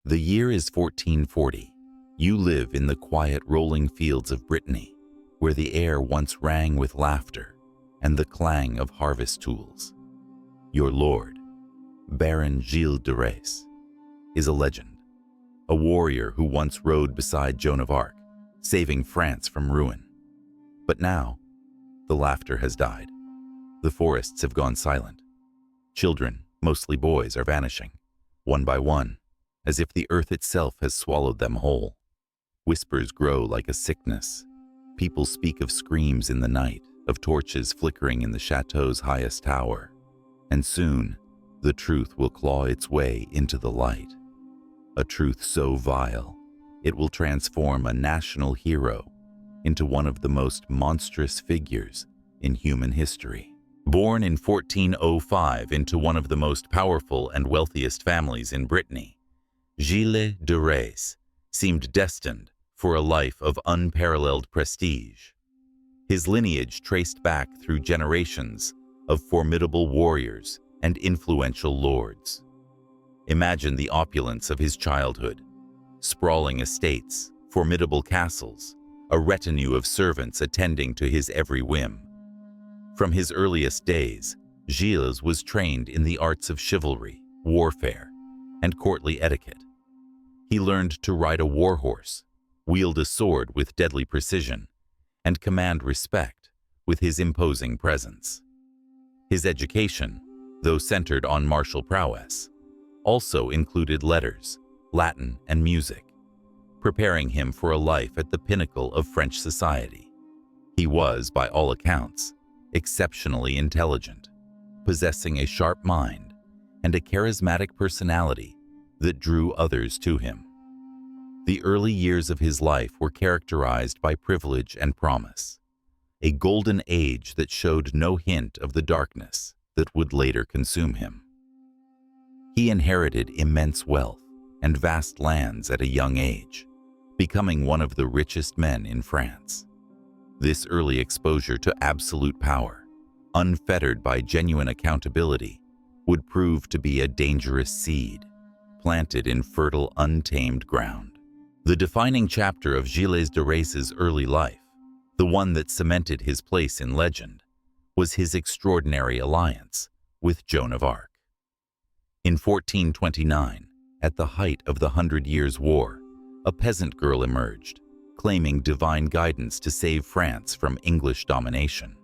The year is 1440. You live in the quiet rolling fields of Brittany, where the air once rang with laughter and the clang of harvest tools. Your lord, Baron Gilles de Rais, is a legend, a warrior who once rode beside Joan of Arc, saving France from ruin. But now, the laughter has died. The forests have gone silent. Children, mostly boys, are vanishing, one by one, as if the earth itself has swallowed them whole. Whispers grow like a sickness. People speak of screams in the night, of torches flickering in the chateau's highest tower. And soon, the truth will claw its way into the light. A truth so vile, it will transform a national hero into one of the most monstrous figures in human history. Born in 1405 into one of the most powerful and wealthiest families in Brittany, Gilles de Rais seemed destined for a life of unparalleled prestige. His lineage traced back through generations of formidable warriors and influential lords. Imagine the opulence of his childhood: sprawling estates, formidable castles, a retinue of servants attending to his every whim. From his earliest days, Gilles was trained in the arts of chivalry, warfare, and courtly etiquette. He learned to ride a war horse, wield a sword with deadly precision, and command respect with his imposing presence. His education, though centered on martial prowess, also included letters, Latin, and music, preparing him for a life at the pinnacle of French society. He was, by all accounts, exceptionally intelligent, possessing a sharp mind and a charismatic personality that drew others to him. The early years of his life were characterized by privilege and promise, a golden age that showed no hint of the darkness that would later consume him. He inherited immense wealth and vast lands at a young age, becoming one of the richest men in France. This early exposure to absolute power, unfettered by genuine accountability, would prove to be a dangerous seed, planted in fertile, untamed ground. The defining chapter of Gilles de Rais's early life, the one that cemented his place in legend, was his extraordinary alliance with Joan of Arc. In 1429, at the height of the 100 Years' War, a peasant girl emerged, claiming divine guidance to save France from English domination.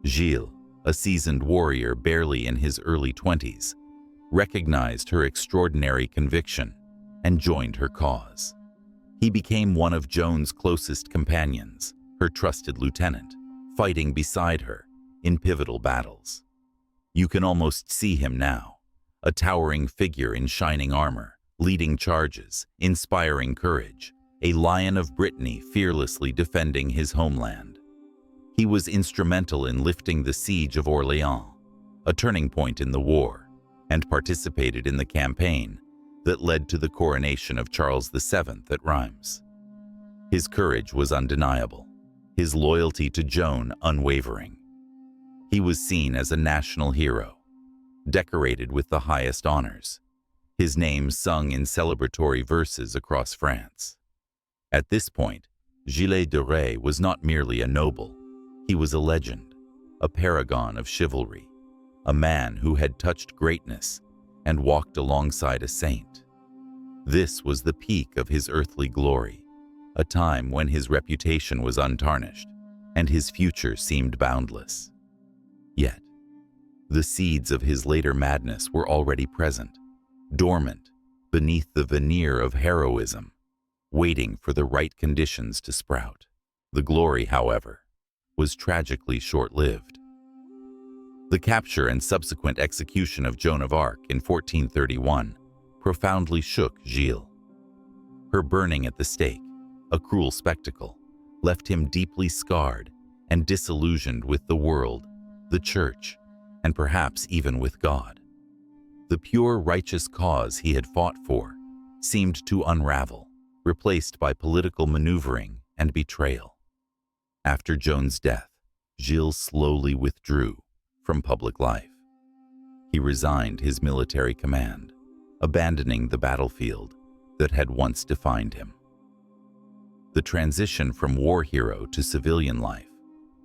Gilles, a seasoned warrior barely in his early 20s, recognized her extraordinary conviction and joined her cause. He became one of Joan's closest companions, her trusted lieutenant, fighting beside her in pivotal battles. You can almost see him now, a towering figure in shining armor, leading charges, inspiring courage, a lion of Brittany fearlessly defending his homeland. He was instrumental in lifting the siege of Orléans, a turning point in the war, and participated in the campaign that led to the coronation of Charles VII at Reims. His courage was undeniable, his loyalty to Joan unwavering. He was seen as a national hero, decorated with the highest honors, his name sung in celebratory verses across France. At this point, Gilles de Rais was not merely a noble, he was a legend, a paragon of chivalry, a man who had touched greatness and walked alongside a saint. This was the peak of his earthly glory, a time when his reputation was untarnished and his future seemed boundless. Yet, the seeds of his later madness were already present, dormant beneath the veneer of heroism, waiting for the right conditions to sprout. The glory, however, was tragically short-lived. The capture and subsequent execution of Joan of Arc in 1431 profoundly shook Gilles. Her burning at the stake, a cruel spectacle, left him deeply scarred and disillusioned with the world, the church, and perhaps even with God. The pure, righteous cause he had fought for seemed to unravel, replaced by political maneuvering and betrayal. After Joan's death, Gilles slowly withdrew from public life. He resigned his military command, abandoning the battlefield that had once defined him. The transition from war hero to civilian life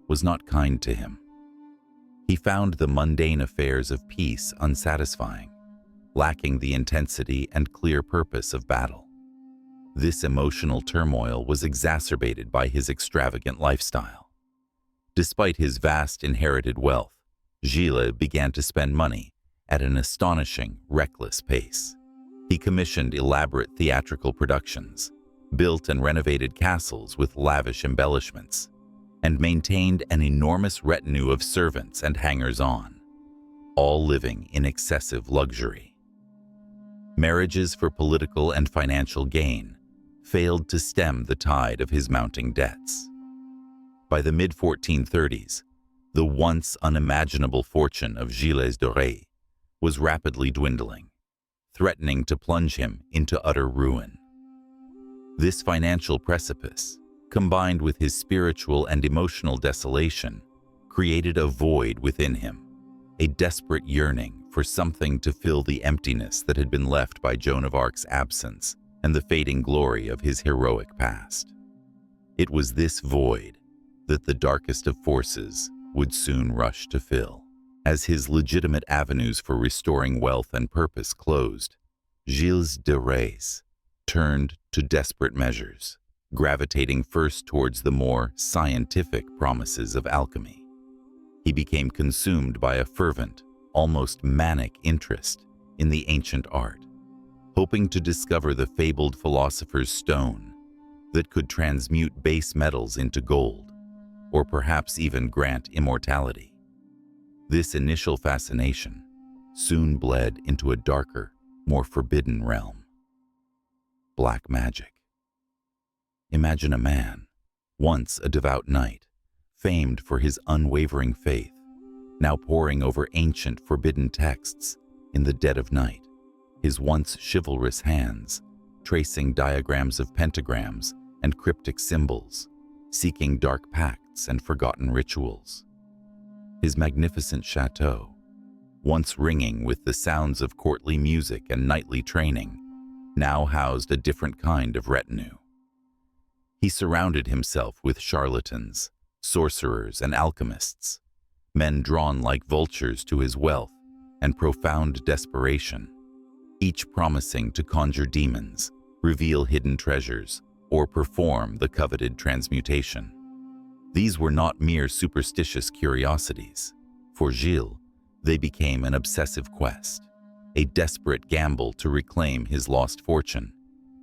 was not kind to him. He found the mundane affairs of peace unsatisfying, lacking the intensity and clear purpose of battle. This emotional turmoil was exacerbated by his extravagant lifestyle. Despite his vast inherited wealth, Gilles began to spend money at an astonishing, reckless pace. He commissioned elaborate theatrical productions, built and renovated castles with lavish embellishments, and maintained an enormous retinue of servants and hangers-on, all living in excessive luxury. Marriages for political and financial gain failed to stem the tide of his mounting debts. By the mid-1430s, the once unimaginable fortune of Gilles de Rais was rapidly dwindling, threatening to plunge him into utter ruin. This financial precipice, combined with his spiritual and emotional desolation, created a void within him, a desperate yearning for something to fill the emptiness that had been left by Joan of Arc's absence and the fading glory of his heroic past. It was this void that the darkest of forces would soon rush to fill. As his legitimate avenues for restoring wealth and purpose closed, Gilles de Rais turned to desperate measures, gravitating first towards the more scientific promises of alchemy. He became consumed by a fervent, almost manic interest in the ancient art, hoping to discover the fabled philosopher's stone that could transmute base metals into gold, or perhaps even grant immortality. This initial fascination soon bled into a darker, more forbidden realm: black magic. Imagine a man, once a devout knight, famed for his unwavering faith, now poring over ancient forbidden texts in the dead of night, his once chivalrous hands tracing diagrams of pentagrams and cryptic symbols, seeking dark pacts and forgotten rituals. His magnificent chateau, once ringing with the sounds of courtly music and knightly training, now housed a different kind of retinue. He surrounded himself with charlatans, sorcerers, and alchemists, men drawn like vultures to his wealth and profound desperation, each promising to conjure demons, reveal hidden treasures, or perform the coveted transmutation. These were not mere superstitious curiosities. For Gilles, they became an obsessive quest, a desperate gamble to reclaim his lost fortune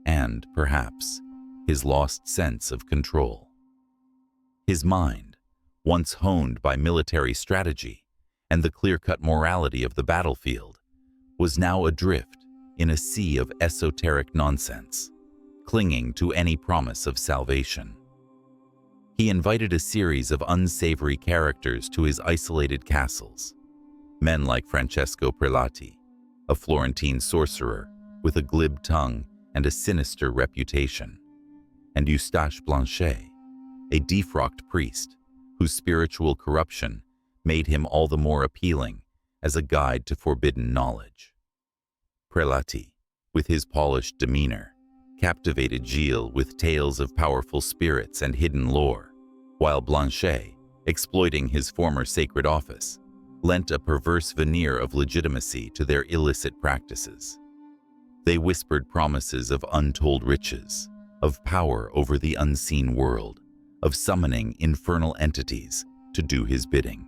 and, perhaps, his lost sense of control. His mind, once honed by military strategy and the clear-cut morality of the battlefield, was now adrift in a sea of esoteric nonsense, clinging to any promise of salvation. He invited a series of unsavory characters to his isolated castles, men like Francesco Prelati, a Florentine sorcerer with a glib tongue and a sinister reputation, and Eustache Blanchet, a defrocked priest whose spiritual corruption made him all the more appealing as a guide to forbidden knowledge. Prelati, with his polished demeanor, captivated Gilles with tales of powerful spirits and hidden lore, while Blanchet, exploiting his former sacred office, lent a perverse veneer of legitimacy to their illicit practices. They whispered promises of untold riches, of power over the unseen world, of summoning infernal entities to do his bidding.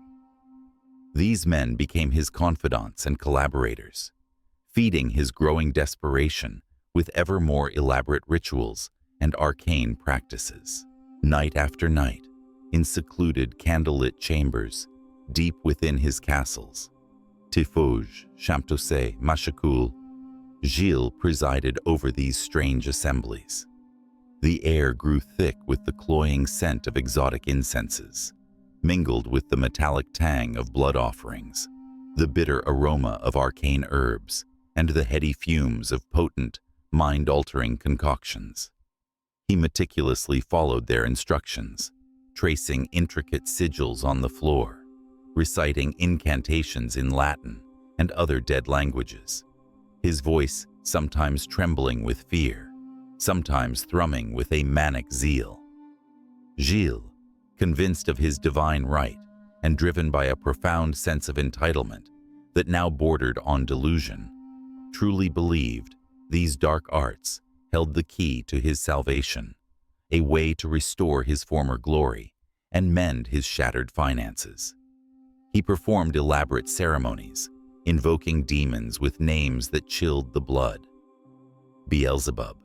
These men became his confidants and collaborators, feeding his growing desperation with ever more elaborate rituals and arcane practices. Night after night, in secluded candlelit chambers deep within his castles, Tiffauges, Champtocé, Machecoul, Gilles presided over these strange assemblies. The air grew thick with the cloying scent of exotic incenses, mingled with the metallic tang of blood offerings, the bitter aroma of arcane herbs, and the heady fumes of potent, mind-altering concoctions. He meticulously followed their instructions, tracing intricate sigils on the floor, reciting incantations in Latin and other dead languages, his voice sometimes trembling with fear, sometimes thrumming with a manic zeal. Gilles, convinced of his divine right and driven by a profound sense of entitlement that now bordered on delusion, truly believed these dark arts held the key to his salvation, a way to restore his former glory and mend his shattered finances. He performed elaborate ceremonies, invoking demons with names that chilled the blood. Beelzebub,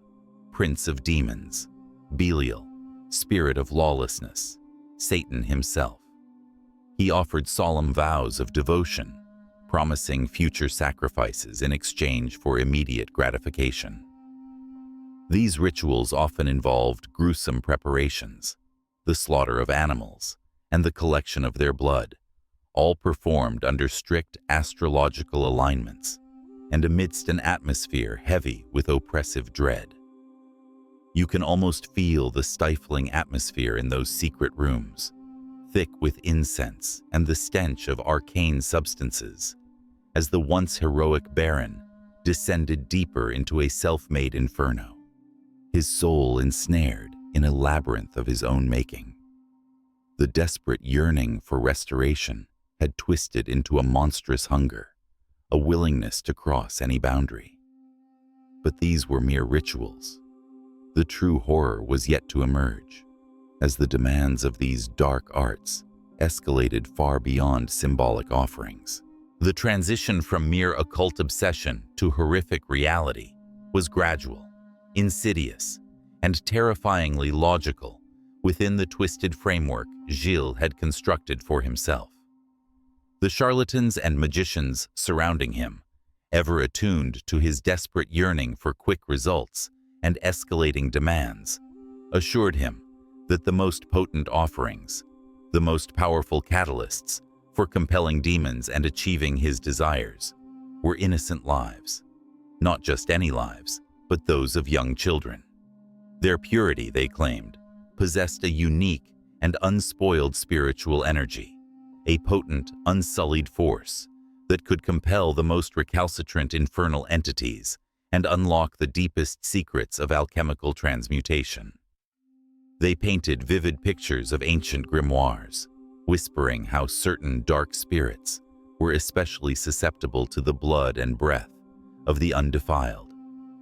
Prince of Demons; Belial, Spirit of Lawlessness; Satan himself. He offered solemn vows of devotion, promising future sacrifices in exchange for immediate gratification. These rituals often involved gruesome preparations, the slaughter of animals, and the collection of their blood, all performed under strict astrological alignments and amidst an atmosphere heavy with oppressive dread. You can almost feel the stifling atmosphere in those secret rooms, thick with incense and the stench of arcane substances, as the once heroic Baron descended deeper into a self-made inferno, his soul ensnared in a labyrinth of his own making. The desperate yearning for restoration had twisted into a monstrous hunger, a willingness to cross any boundary. But these were mere rituals. The true horror was yet to emerge, as the demands of these dark arts escalated far beyond symbolic offerings. The transition from mere occult obsession to horrific reality was gradual, insidious, and terrifyingly logical within the twisted framework Gilles had constructed for himself. The charlatans and magicians surrounding him, ever attuned to his desperate yearning for quick results and escalating demands, assured him that the most potent offerings, the most powerful catalysts for compelling demons and achieving his desires, were innocent lives. Not just any lives, but those of young children. Their purity, they claimed, possessed a unique and unspoiled spiritual energy, a potent, unsullied force that could compel the most recalcitrant infernal entities and unlock the deepest secrets of alchemical transmutation. They painted vivid pictures of ancient grimoires, whispering how certain dark spirits were especially susceptible to the blood and breath of the undefiled,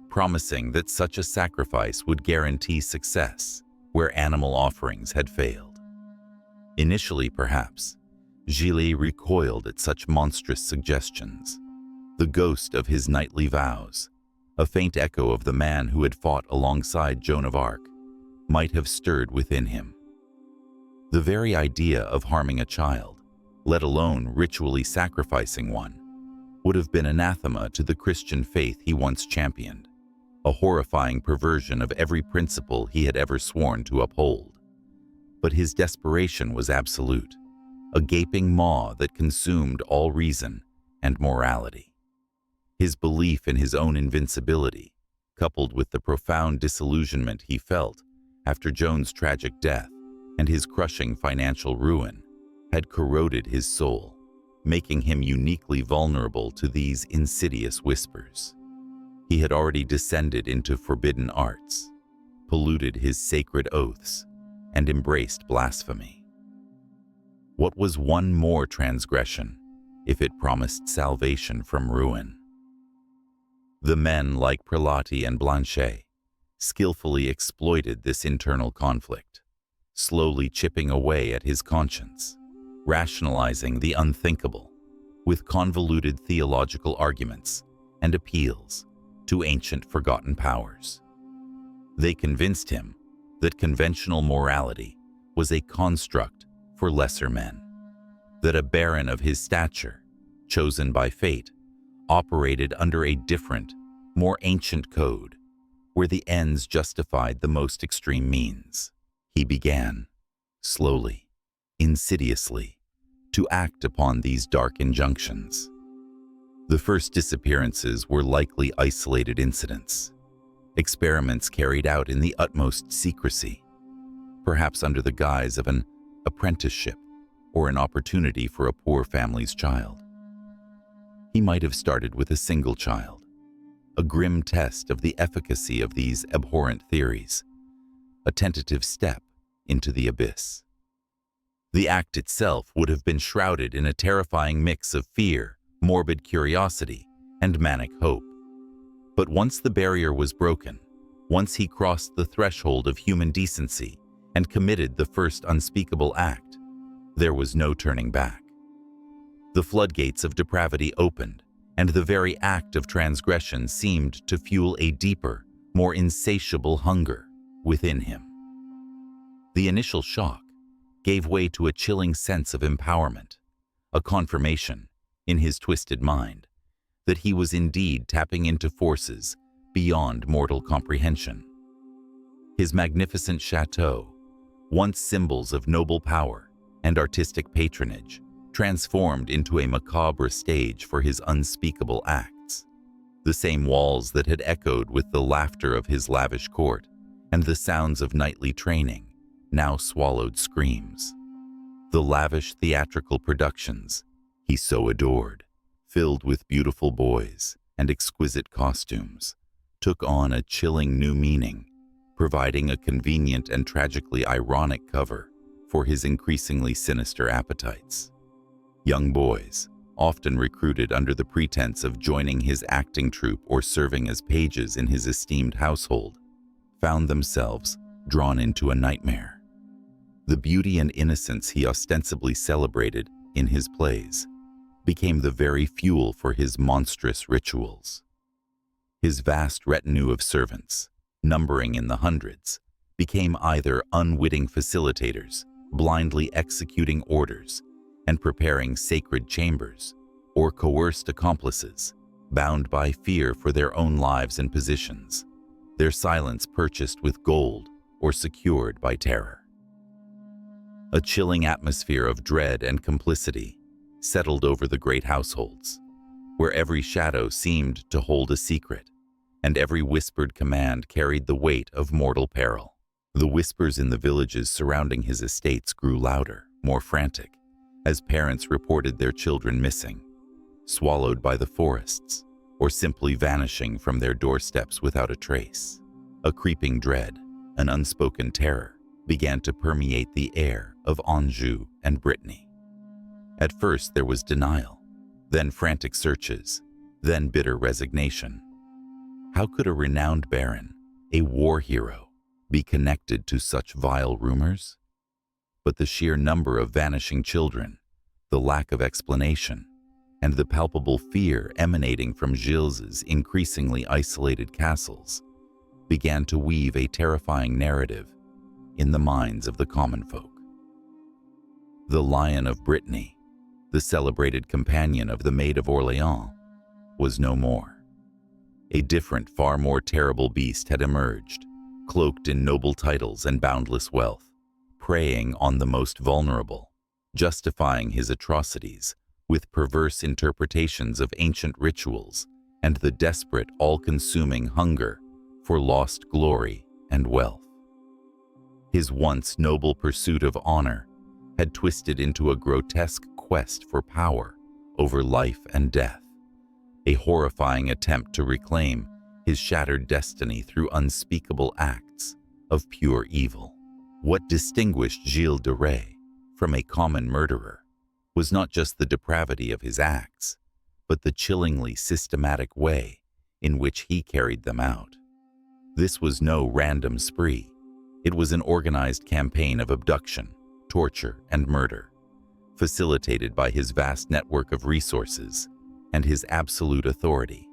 promising that such a sacrifice would guarantee success where animal offerings had failed. Initially, perhaps, Gilles recoiled at such monstrous suggestions. The ghost of his knightly vows, a faint echo of the man who had fought alongside Joan of Arc, might have stirred within him. The very idea of harming a child, let alone ritually sacrificing one, would have been anathema to the Christian faith he once championed, a horrifying perversion of every principle he had ever sworn to uphold. But his desperation was absolute, a gaping maw that consumed all reason and morality. His belief in his own invincibility, coupled with the profound disillusionment he felt after Joan's tragic death and his crushing financial ruin, had corroded his soul, making him uniquely vulnerable to these insidious whispers. He had already descended into forbidden arts, polluted his sacred oaths, and embraced blasphemy. What was one more transgression if it promised salvation from ruin? The men like Prelati and Blanchet skillfully exploited this internal conflict, slowly chipping away at his conscience, rationalizing the unthinkable with convoluted theological arguments and appeals to ancient forgotten powers. They convinced him that conventional morality was a construct for lesser men, that a baron of his stature, chosen by fate, operated under a different, more ancient code, where the ends justified the most extreme means. He began, slowly, insidiously, to act upon these dark injunctions. The first disappearances were likely isolated incidents, experiments carried out in the utmost secrecy, perhaps under the guise of an apprenticeship or an opportunity for a poor family's child. He might have started with a single child, a grim test of the efficacy of these abhorrent theories, a tentative step into the abyss. The act itself would have been shrouded in a terrifying mix of fear, morbid curiosity, and manic hope. But once the barrier was broken, once he crossed the threshold of human decency and committed the first unspeakable act, there was no turning back. The floodgates of depravity opened, and the very act of transgression seemed to fuel a deeper, more insatiable hunger within him. The initial shock gave way to a chilling sense of empowerment, a confirmation, in his twisted mind, that he was indeed tapping into forces beyond mortal comprehension. His magnificent chateau, once symbols of noble power and artistic patronage, transformed into a macabre stage for his unspeakable acts. The same walls that had echoed with the laughter of his lavish court and the sounds of nightly training now swallowed screams. The lavish theatrical productions he so adored, filled with beautiful boys and exquisite costumes, took on a chilling new meaning, providing a convenient and tragically ironic cover for his increasingly sinister appetites. Young boys, often recruited under the pretense of joining his acting troupe or serving as pages in his esteemed household, found themselves drawn into a nightmare. The beauty and innocence he ostensibly celebrated in his plays became the very fuel for his monstrous rituals. His vast retinue of servants, numbering in the hundreds, became either unwitting facilitators, blindly executing orders and preparing sacred chambers, or coerced accomplices, bound by fear for their own lives and positions, their silence purchased with gold or secured by terror. A chilling atmosphere of dread and complicity settled over the great households, where every shadow seemed to hold a secret, and every whispered command carried the weight of mortal peril. The whispers in the villages surrounding his estates grew louder, more frantic, as parents reported their children missing, swallowed by the forests, or simply vanishing from their doorsteps without a trace. A creeping dread, an unspoken terror, began to permeate the air of Anjou and Brittany. At first there was denial, then frantic searches, then bitter resignation. How could a renowned baron, a war hero, be connected to such vile rumors? But the sheer number of vanishing children, the lack of explanation, and the palpable fear emanating from Gilles's increasingly isolated castles began to weave a terrifying narrative in the minds of the common folk. The Lion of Brittany, the celebrated companion of the Maid of Orleans, was no more. A different, far more terrible beast had emerged, cloaked in noble titles and boundless wealth, preying on the most vulnerable, justifying his atrocities with perverse interpretations of ancient rituals and the desperate, all-consuming hunger for lost glory and wealth. His once noble pursuit of honor had twisted into a grotesque quest for power over life and death, a horrifying attempt to reclaim his shattered destiny through unspeakable acts of pure evil. What distinguished Gilles de Rais from a common murderer was not just the depravity of his acts, but the chillingly systematic way in which he carried them out. This was no random spree. It was an organized campaign of abduction, torture, and murder, facilitated by his vast network of resources and his absolute authority.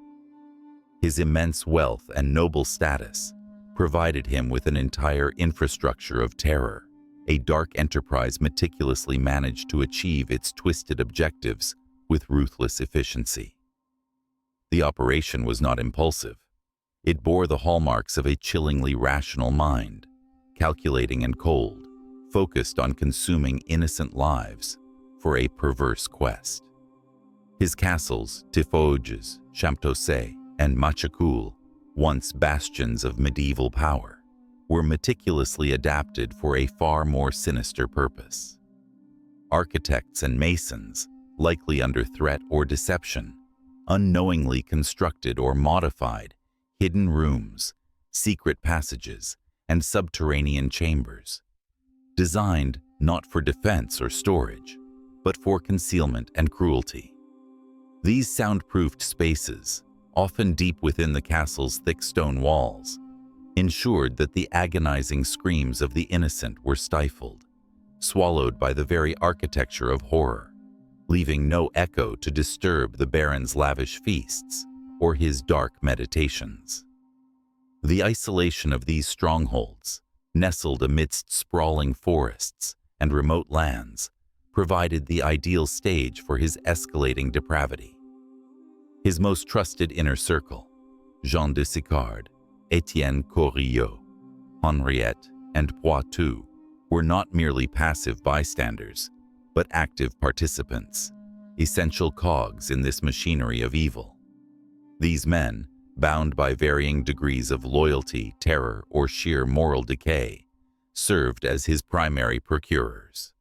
His immense wealth and noble status provided him with an entire infrastructure of terror, a dark enterprise meticulously managed to achieve its twisted objectives with ruthless efficiency. The operation was not impulsive. It bore the hallmarks of a chillingly rational mind, calculating and cold, focused on consuming innocent lives for a perverse quest. His castles, Tiffauges, Champtocé, and Machecoul, once bastions of medieval power, were meticulously adapted for a far more sinister purpose. Architects and masons, likely under threat or deception, unknowingly constructed or modified hidden rooms, secret passages, and subterranean chambers, designed not for defense or storage, but for concealment and cruelty. These soundproofed spaces, often deep within the castle's thick stone walls, ensured that the agonizing screams of the innocent were stifled, swallowed by the very architecture of horror, leaving no echo to disturb the Baron's lavish feasts or his dark meditations. The isolation of these strongholds, nestled amidst sprawling forests and remote lands, provided the ideal stage for his escalating depravity. His most trusted inner circle, Jean de Sicard, Etienne Corillot, Henriette, and Poitou, were not merely passive bystanders, but active participants, essential cogs in this machinery of evil. These men, bound by varying degrees of loyalty, terror, or sheer moral decay, served as his primary procurers.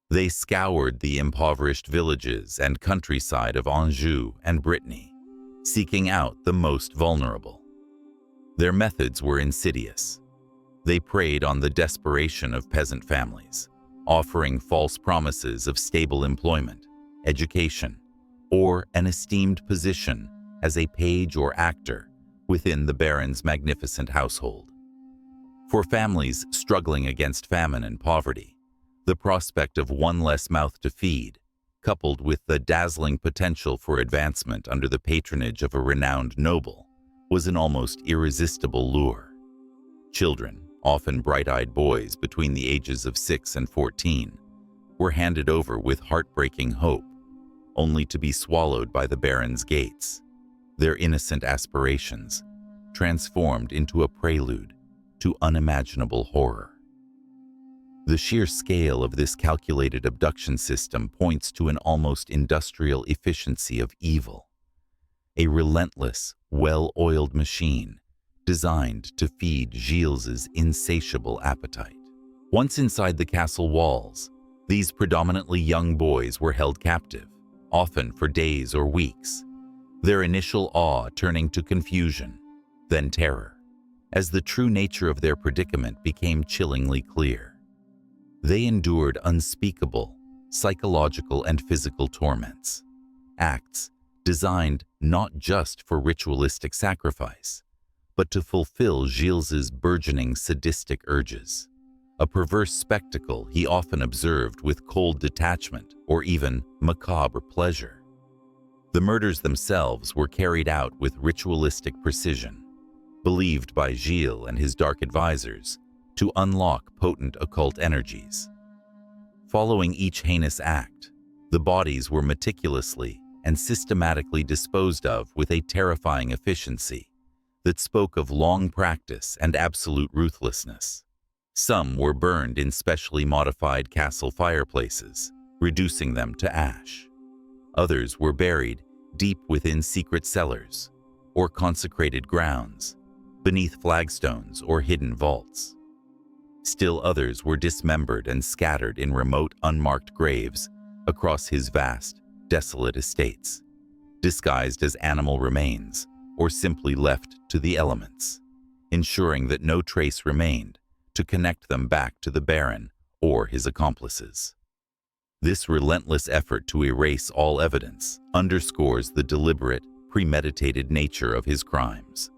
They scoured the impoverished villages and countryside of Anjou and Brittany, seeking out the most vulnerable. Their methods were insidious. They preyed on the desperation of peasant families, offering false promises of stable employment, education, or an esteemed position as a page or actor within the Baron's magnificent household. For families struggling against famine and poverty, the prospect of one less mouth to feed, coupled with the dazzling potential for advancement under the patronage of a renowned noble, was an almost irresistible lure. Children, often bright-eyed boys between the ages of 6 and 14, were handed over with heartbreaking hope, only to be swallowed by the Baron's gates, their innocent aspirations transformed into a prelude to unimaginable horror. The sheer scale of this calculated abduction system points to an almost industrial efficiency of evil, a relentless, well-oiled machine designed to feed Gilles's insatiable appetite. Once inside the castle walls, these predominantly young boys were held captive, often for days or weeks, their initial awe turning to confusion, then terror, as the true nature of their predicament became chillingly clear. They endured unspeakable, psychological and physical torments, acts designed not just for ritualistic sacrifice, but to fulfill Gilles's burgeoning sadistic urges, a perverse spectacle he often observed with cold detachment or even macabre pleasure. The murders themselves were carried out with ritualistic precision, believed by Gilles and his dark advisors to unlock potent occult energies. Following each heinous act, the bodies were meticulously and systematically disposed of with a terrifying efficiency that spoke of long practice and absolute ruthlessness. Some were burned in specially modified castle fireplaces, reducing them to ash. Others were buried deep within secret cellars or consecrated grounds, beneath flagstones or hidden vaults. Still others were dismembered and scattered in remote, unmarked graves across his vast, desolate estates, disguised as animal remains or simply left to the elements, ensuring that no trace remained to connect them back to the Baron or his accomplices. This relentless effort to erase all evidence underscores the deliberate, premeditated nature of his crimes,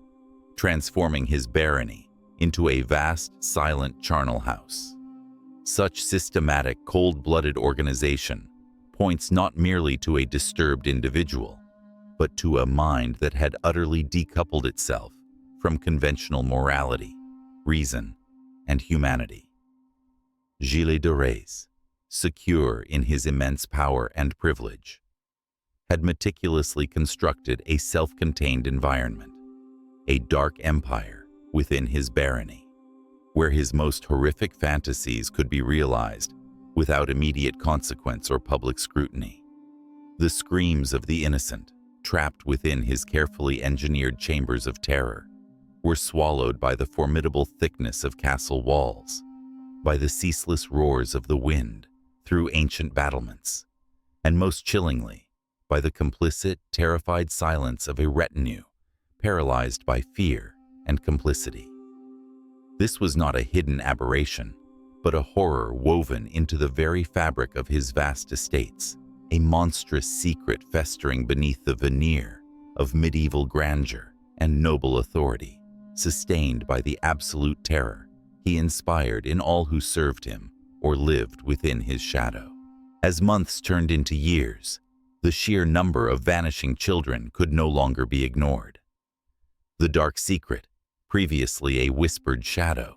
transforming his barony into a vast, silent charnel house. Such systematic, cold-blooded organization points not merely to a disturbed individual, but to a mind that had utterly decoupled itself from conventional morality, reason, and humanity. Gilles de Rais, secure in his immense power and privilege, had meticulously constructed a self-contained environment, a dark empire within his barony, where his most horrific fantasies could be realized without immediate consequence or public scrutiny. The screams of the innocent, trapped within his carefully engineered chambers of terror, were swallowed by the formidable thickness of castle walls, by the ceaseless roars of the wind through ancient battlements, and most chillingly, by the complicit, terrified silence of a retinue, paralyzed by fear and complicity. This was not a hidden aberration, but a horror woven into the very fabric of his vast estates, a monstrous secret festering beneath the veneer of medieval grandeur and noble authority, sustained by the absolute terror he inspired in all who served him or lived within his shadow. As months turned into years, the sheer number of vanishing children could no longer be ignored. The dark secret, previously a whispered shadow,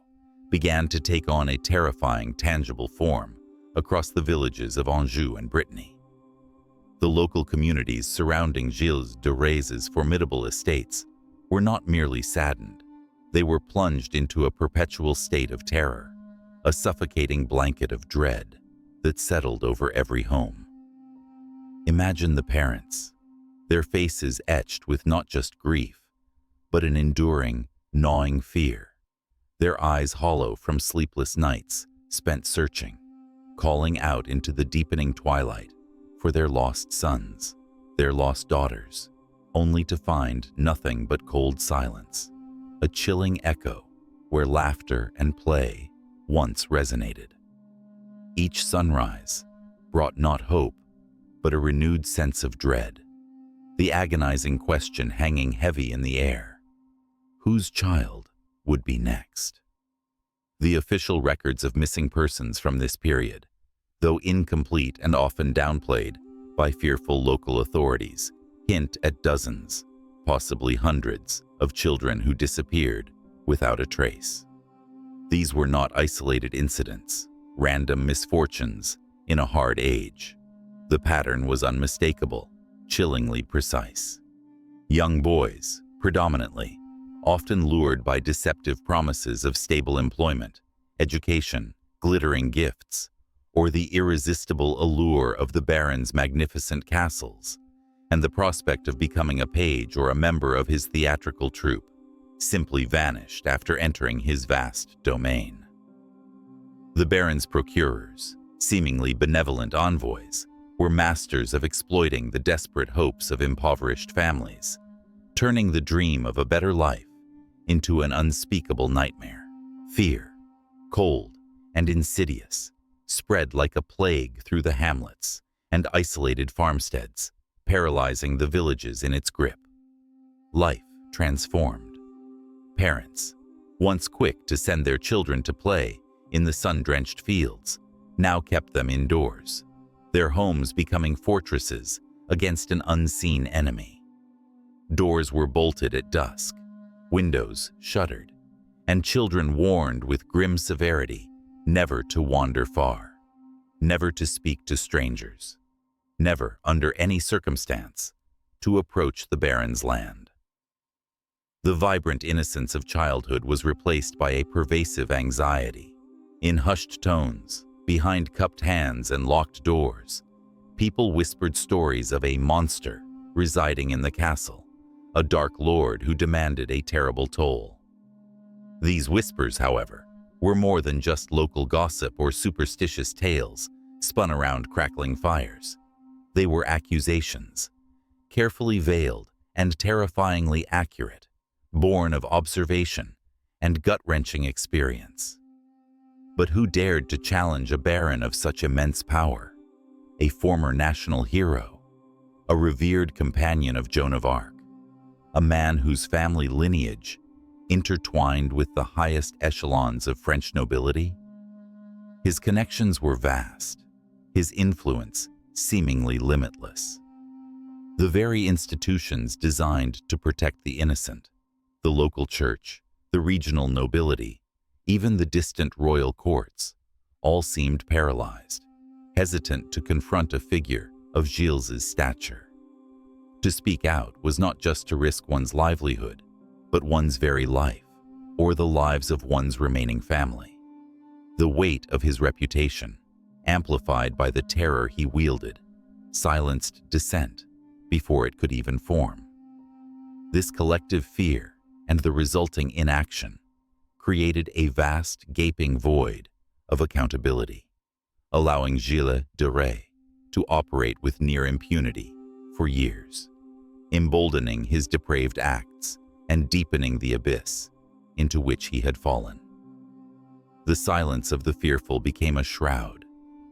began to take on a terrifying, tangible form across the villages of Anjou and Brittany. The local communities surrounding Gilles de Rais's formidable estates were not merely saddened, they were plunged into a perpetual state of terror, a suffocating blanket of dread that settled over every home. Imagine the parents, their faces etched with not just grief, but an enduring, gnawing fear, their eyes hollow from sleepless nights spent searching, calling out into the deepening twilight for their lost sons, their lost daughters, only to find nothing but cold silence, a chilling echo where laughter and play once resonated. Each sunrise brought not hope, but a renewed sense of dread, the agonizing question hanging heavy in the air: whose child would be next? The official records of missing persons from this period, though incomplete and often downplayed by fearful local authorities, hint at dozens, possibly hundreds, of children who disappeared without a trace. These were not isolated incidents, random misfortunes in a hard age. The pattern was unmistakable, chillingly precise. Young boys, predominantly, often lured by deceptive promises of stable employment, education, glittering gifts, or the irresistible allure of the Baron's magnificent castles, and the prospect of becoming a page or a member of his theatrical troupe, simply vanished after entering his vast domain. The Baron's procurers, seemingly benevolent envoys, were masters of exploiting the desperate hopes of impoverished families, turning the dream of a better life into an unspeakable nightmare. Fear, cold and insidious, spread like a plague through the hamlets and isolated farmsteads, paralyzing the villages in its grip. Life transformed. Parents, once quick to send their children to play in the sun-drenched fields, now kept them indoors, their homes becoming fortresses against an unseen enemy. Doors were bolted at dusk, windows shuttered, and children warned with grim severity never to wander far, never to speak to strangers, never, under any circumstance, to approach the Baron's land. The vibrant innocence of childhood was replaced by a pervasive anxiety. In hushed tones, behind cupped hands and locked doors, people whispered stories of a monster residing in the castle, a dark lord who demanded a terrible toll. These whispers, however, were more than just local gossip or superstitious tales spun around crackling fires. They were accusations, carefully veiled and terrifyingly accurate, born of observation and gut-wrenching experience. But who dared to challenge a baron of such immense power, a former national hero, a revered companion of Joan of Arc, a man whose family lineage intertwined with the highest echelons of French nobility? His connections were vast, his influence seemingly limitless. The very institutions designed to protect the innocent, the local church, the regional nobility, even the distant royal courts, all seemed paralyzed, hesitant to confront a figure of Gilles's stature. To speak out was not just to risk one's livelihood, but one's very life, or the lives of one's remaining family. The weight of his reputation, amplified by the terror he wielded, silenced dissent before it could even form. This collective fear and the resulting inaction created a vast, gaping void of accountability, allowing Gilles de Rais to operate with near impunity, for years, emboldening his depraved acts and deepening the abyss into which he had fallen. The silence of the fearful became a shroud,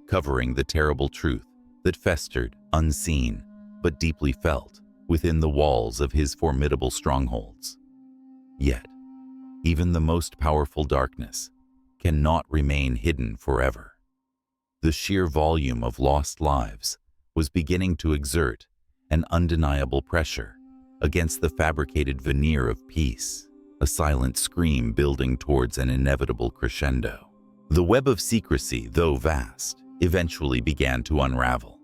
covering the terrible truth that festered, unseen, but deeply felt, within the walls of his formidable strongholds. Yet, even the most powerful darkness cannot remain hidden forever. The sheer volume of lost lives was beginning to exert an undeniable pressure against the fabricated veneer of peace, a silent scream building towards an inevitable crescendo. The web of secrecy, though vast, eventually began to unravel.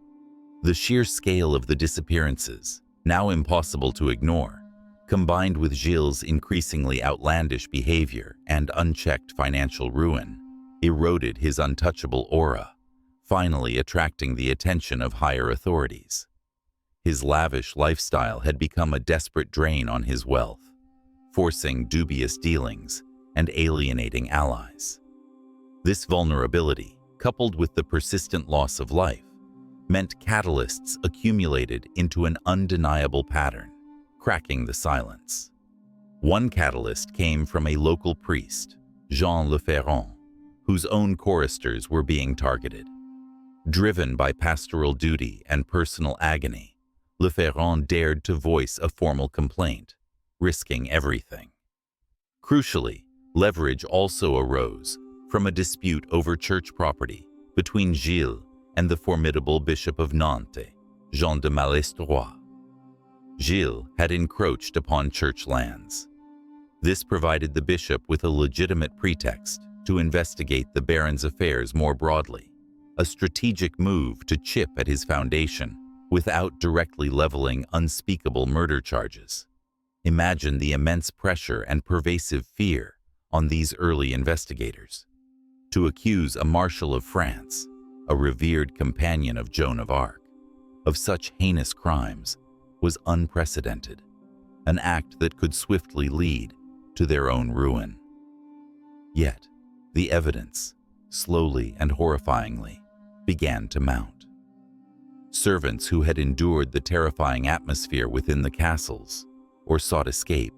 The sheer scale of the disappearances, now impossible to ignore, combined with Gilles' increasingly outlandish behavior and unchecked financial ruin, eroded his untouchable aura, finally attracting the attention of higher authorities. His lavish lifestyle had become a desperate drain on his wealth, forcing dubious dealings and alienating allies. This vulnerability, coupled with the persistent loss of life, meant catalysts accumulated into an undeniable pattern, cracking the silence. One catalyst came from a local priest, Jean Le Ferrand, whose own choristers were being targeted. Driven by pastoral duty and personal agony, Le Ferrand dared to voice a formal complaint, risking everything. Crucially, leverage also arose from a dispute over church property between Gilles and the formidable Bishop of Nantes, Jean de Malestroit. Gilles had encroached upon church lands. This provided the bishop with a legitimate pretext to investigate the baron's affairs more broadly, a strategic move to chip at his foundation without directly leveling unspeakable murder charges. Imagine the immense pressure and pervasive fear on these early investigators. To accuse a Marshal of France, a revered companion of Joan of Arc, of such heinous crimes was unprecedented, an act that could swiftly lead to their own ruin. Yet, the evidence, slowly and horrifyingly, began to mount. Servants who had endured the terrifying atmosphere within the castles, or sought escape,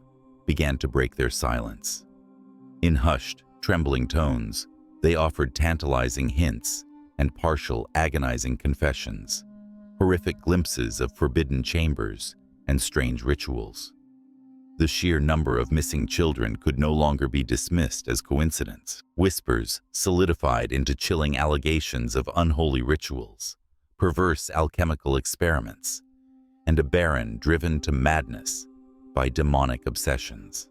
began to break their silence. In hushed, trembling tones, they offered tantalizing hints and partial, agonizing confessions, horrific glimpses of forbidden chambers and strange rituals. The sheer number of missing children could no longer be dismissed as coincidence. Whispers solidified into chilling allegations of unholy rituals, perverse alchemical experiments, and a baron driven to madness by demonic obsessions.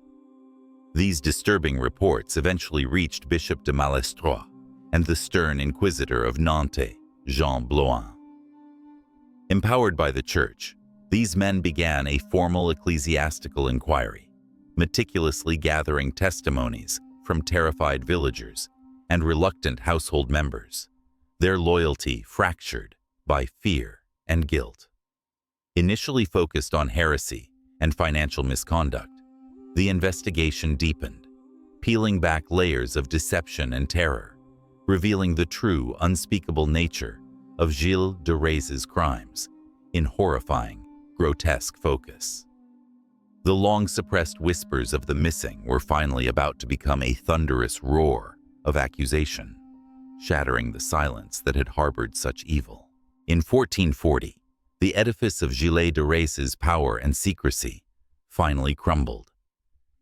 These disturbing reports eventually reached Bishop de Malestroit and the stern inquisitor of Nantes, Jean Bloin. Empowered by the church, these men began a formal ecclesiastical inquiry, meticulously gathering testimonies from terrified villagers and reluctant household members, their loyalty fractured by fear and guilt. Initially focused on heresy and financial misconduct, the investigation deepened, peeling back layers of deception and terror, revealing the true, unspeakable nature of Gilles de Rais's crimes in horrifying, grotesque focus. The long-suppressed whispers of the missing were finally about to become a thunderous roar of accusation, shattering the silence that had harbored such evil. In 1440, the edifice of Gilles de Rais's power and secrecy finally crumbled.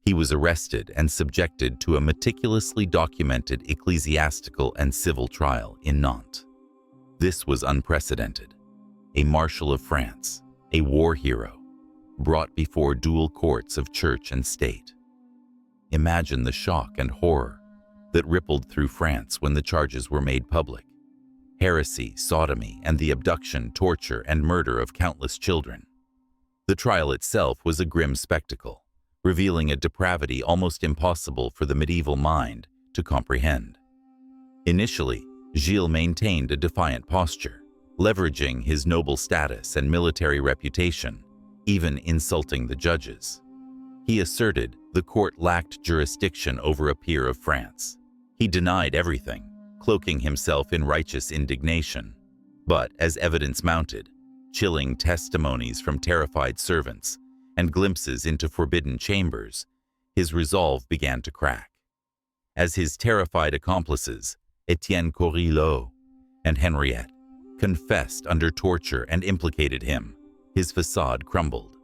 He was arrested and subjected to a meticulously documented ecclesiastical and civil trial in Nantes. This was unprecedented. A Marshal of France, a war hero, brought before dual courts of church and state. Imagine the shock and horror that rippled through France when the charges were made public. Heresy, sodomy, and the abduction, torture, and murder of countless children. The trial itself was a grim spectacle, revealing a depravity almost impossible for the medieval mind to comprehend. Initially, Gilles maintained a defiant posture, leveraging his noble status and military reputation, even insulting the judges. He asserted the court lacked jurisdiction over a peer of France. He denied everything, cloaking himself in righteous indignation. But as evidence mounted, chilling testimonies from terrified servants, and glimpses into forbidden chambers, his resolve began to crack. As his terrified accomplices, Etienne Corillot and Henriette, confessed under torture and implicated him, his facade crumbled.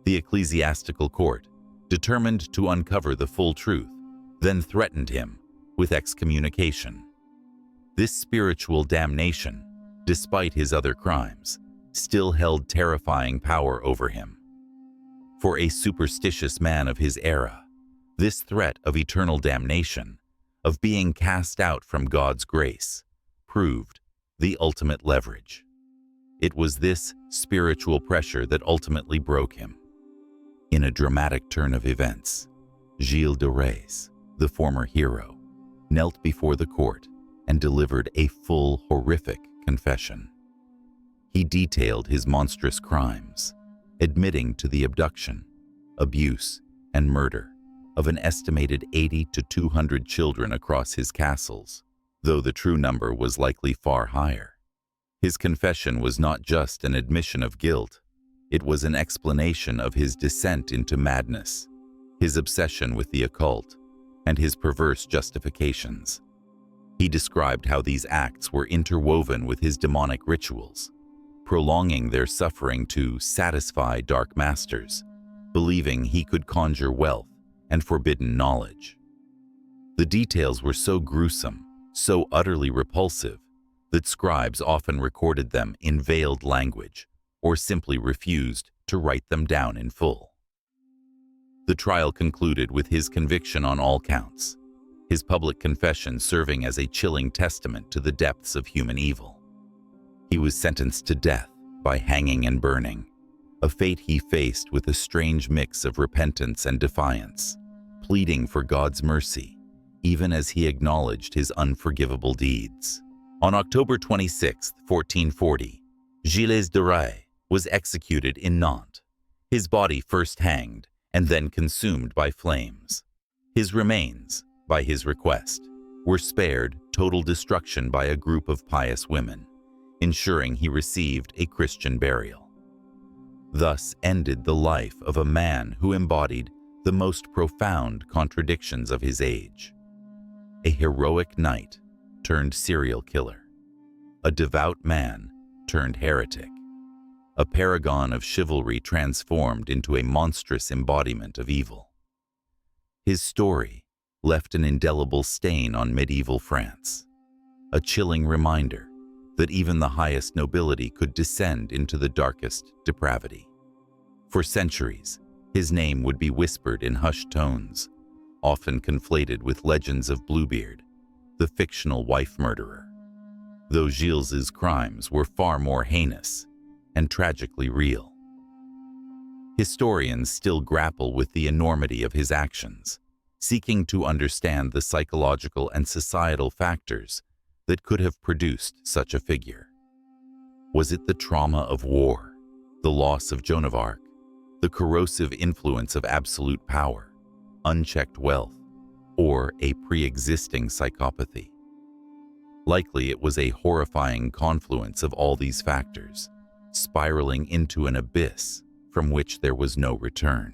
The ecclesiastical court, determined to uncover the full truth, then threatened him with excommunication. This spiritual damnation, despite his other crimes, still held terrifying power over him. For a superstitious man of his era, this threat of eternal damnation, of being cast out from God's grace, proved the ultimate leverage. It was this spiritual pressure that ultimately broke him. In a dramatic turn of events, Gilles de Rais, the former hero, knelt before the court and delivered a full, horrific confession. He detailed his monstrous crimes, admitting to the abduction, abuse, and murder of an estimated 80 to 200 children across his castles, though the true number was likely far higher. His confession was not just an admission of guilt, it was an explanation of his descent into madness, his obsession with the occult, and his perverse justifications. He described how these acts were interwoven with his demonic rituals, prolonging their suffering to satisfy dark masters, believing he could conjure wealth and forbidden knowledge. The details were so gruesome, so utterly repulsive, that scribes often recorded them in veiled language or simply refused to write them down in full. The trial concluded with his conviction on all counts, his public confession serving as a chilling testament to the depths of human evil. He was sentenced to death by hanging and burning, a fate he faced with a strange mix of repentance and defiance, pleading for God's mercy, even as he acknowledged his unforgivable deeds. On October 26, 1440, Gilles de Rais was executed in Nantes, his body first hanged and then consumed by flames. His remains, by his request, were spared total destruction by a group of pious women, ensuring he received a Christian burial. Thus ended the life of a man who embodied the most profound contradictions of his age. A heroic knight turned serial killer, a devout man turned heretic, a paragon of chivalry transformed into a monstrous embodiment of evil. His story left an indelible stain on medieval France, a chilling reminder that even the highest nobility could descend into the darkest depravity. For centuries, his name would be whispered in hushed tones, often conflated with legends of Bluebeard, the fictional wife murderer. Though Gilles's crimes were far more heinous and tragically real. Historians still grapple with the enormity of his actions, seeking to understand the psychological and societal factors that could have produced such a figure. Was it the trauma of war, the loss of Joan of Arc, the corrosive influence of absolute power, unchecked wealth, or a pre-existing psychopathy? Likely it was a horrifying confluence of all these factors, spiraling into an abyss from which there was no return.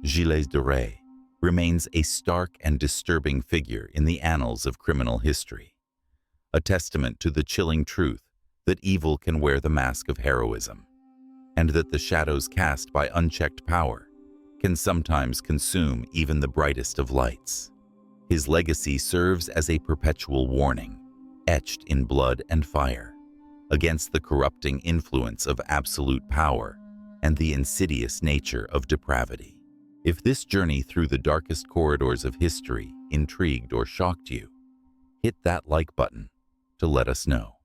Gilles de Rais remains a stark and disturbing figure in the annals of criminal history, a testament to the chilling truth that evil can wear the mask of heroism, and that the shadows cast by unchecked power can sometimes consume even the brightest of lights. His legacy serves as a perpetual warning, etched in blood and fire, against the corrupting influence of absolute power and the insidious nature of depravity. If this journey through the darkest corridors of history intrigued or shocked you, hit that like button to let us know.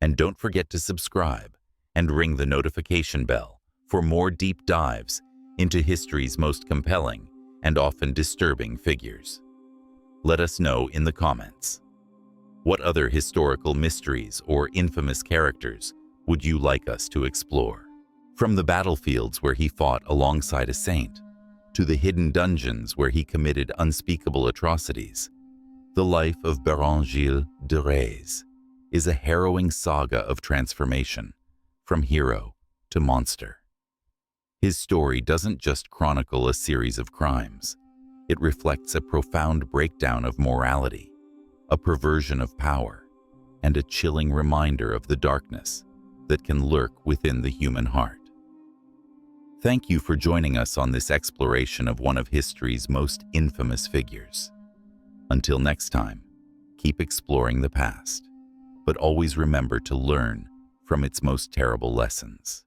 And don't forget to subscribe and ring the notification bell for more deep dives into history's most compelling and often disturbing figures. Let us know in the comments. What other historical mysteries or infamous characters would you like us to explore? From the battlefields where he fought alongside a saint, to the hidden dungeons where he committed unspeakable atrocities, the life of Baron Gilles de Rais is a harrowing saga of transformation, from hero to monster. His story doesn't just chronicle a series of crimes. It reflects a profound breakdown of morality, a perversion of power, and a chilling reminder of the darkness that can lurk within the human heart. Thank you for joining us on this exploration of one of history's most infamous figures. Until next time, keep exploring the past, but always remember to learn from its most terrible lessons.